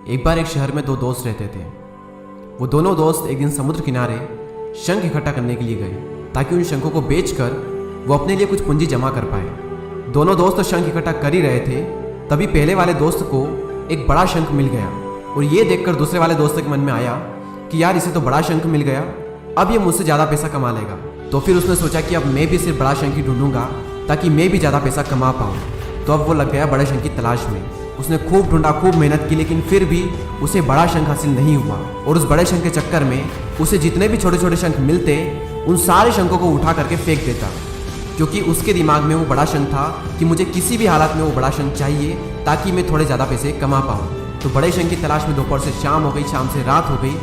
एक बार एक शहर में दो दोस्त रहते थे। वो दोनों दोस्त एक दिन समुद्र किनारे शंख इकट्ठा करने के लिए गए ताकि उन शंखों को बेचकर वो अपने लिए कुछ पूंजी जमा कर पाए। दोनों दोस्त शंख इकट्ठा कर ही रहे थे, तभी पहले वाले दोस्त को एक बड़ा शंख मिल गया और ये देखकर दूसरे वाले दोस्त के मन में आया कि यार इसे तो बड़ा शंख मिल गया, अब ये मुझसे ज़्यादा पैसा कमा लेगा। तो फिर उसने सोचा कि अब मैं भी सिर्फ बड़ा शंख ही ढूंढूंगा ताकि मैं भी ज़्यादा पैसा कमा पाऊँ। तो अब वो लग गया बड़े शंख की तलाश में। उसने खूब ढूंढा, खूब मेहनत की, लेकिन फिर भी उसे बड़ा शंख हासिल नहीं हुआ। और उस बड़े शंख के चक्कर में उसे जितने भी छोटे छोटे शंख मिलते उन सारे शंखों को उठा करके फेंक देता, क्योंकि उसके दिमाग में वो बड़ा शंख था कि मुझे किसी भी हालत में वो बड़ा शंख चाहिए ताकि मैं थोड़े ज़्यादा पैसे कमा पाऊँ। तो बड़े शंख की तलाश में दोपहर से शाम हो गई, शाम से रात हो गई,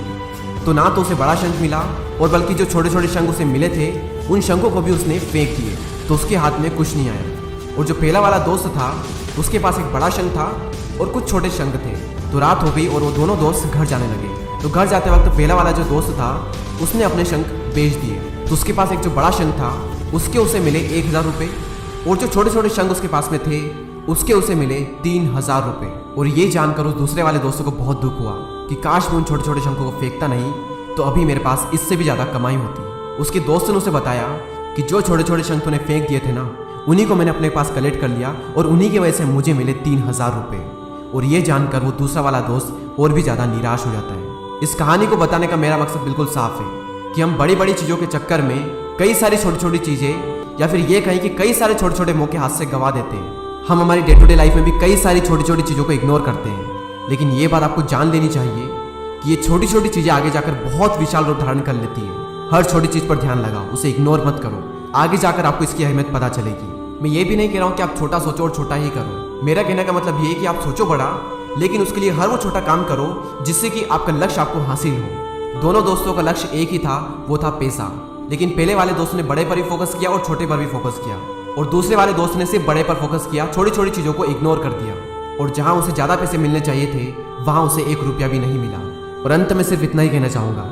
तो ना तो उसे बड़ा शंख मिला और बल्कि जो छोटे छोटे शंख उसे मिले थे उन शंखों को भी उसने फेंक दिए, तो उसके हाथ में कुछ नहीं आया। और जो पहला वाला दोस्त था उसके पास एक बड़ा शंख था और कुछ छोटे शंख थे। तो रात हो गई और वो दोनों दोस्त घर जाने लगे। तो घर जाते वक्त पहला वाला जो दोस्त था उसने अपने शंख बेच दिए। तो उसके पास एक जो बड़ा शंख था उसके उसे मिले 1000 रुपये और जो छोटे छोटे शंख उसके पास में थे उसके उसे मिले 3000 रुपये। और ये जानकर उस दूसरे वाले दोस्तों को बहुत दुख हुआ कि काश मैं उन छोटे छोटे शंखों को फेंकता नहीं तो अभी मेरे पास इससे भी ज़्यादा कमाई होती। उसके दोस्त ने उसे बताया कि जो छोटे छोटे शंख तूने फेंक दिए थे ना, उन्हीं को मैंने अपने पास कलेक्ट कर लिया और उन्हीं की वजह से मुझे मिले 3000 रुपये। और ये जानकर वो दूसरा वाला दोस्त और भी ज़्यादा निराश हो जाता है। इस कहानी को बताने का मेरा मकसद बिल्कुल साफ है कि हम बड़ी बड़ी चीज़ों के चक्कर में कई सारी छोटी छोटी चीज़ें, या फिर ये कहें कि कई सारे छोटे छोटे मौके हाथ से गंवा देते हैं। हम हमारी डे टू डे लाइफ में भी कई सारी छोटी छोटी चीज़ों को इग्नोर करते हैं, लेकिन ये बात आपको जान लेनी चाहिए कि ये छोटी छोटी चीज़ें आगे जाकर बहुत विशाल रूप धारण कर लेती है। हर छोटी चीज़ पर ध्यान लगाओ, उसे इग्नोर मत करो, आगे जाकर आपको इसकी अहमियत पता चलेगी। मैं ये भी नहीं कह रहा हूँ कि आप छोटा सोचो और छोटा ही करो। मेरा कहने का मतलब ये है कि आप सोचो बड़ा, लेकिन उसके लिए हर वो छोटा काम करो जिससे कि आपका लक्ष्य आपको हासिल हो। दोनों दोस्तों का लक्ष्य एक ही था, वो था पैसा। लेकिन पहले वाले दोस्त ने बड़े पर भी फोकस किया और छोटे पर भी फोकस किया, और दूसरे वाले दोस्त ने सिर्फ बड़े पर फोकस किया, छोटी छोटी चीज़ों को इग्नोर कर दिया। और जहाँ उसे ज़्यादा पैसे मिलने चाहिए थे वहाँ उसे 1 रुपया भी नहीं मिला। और अंत में सिर्फ इतना ही कहना चाहूँगा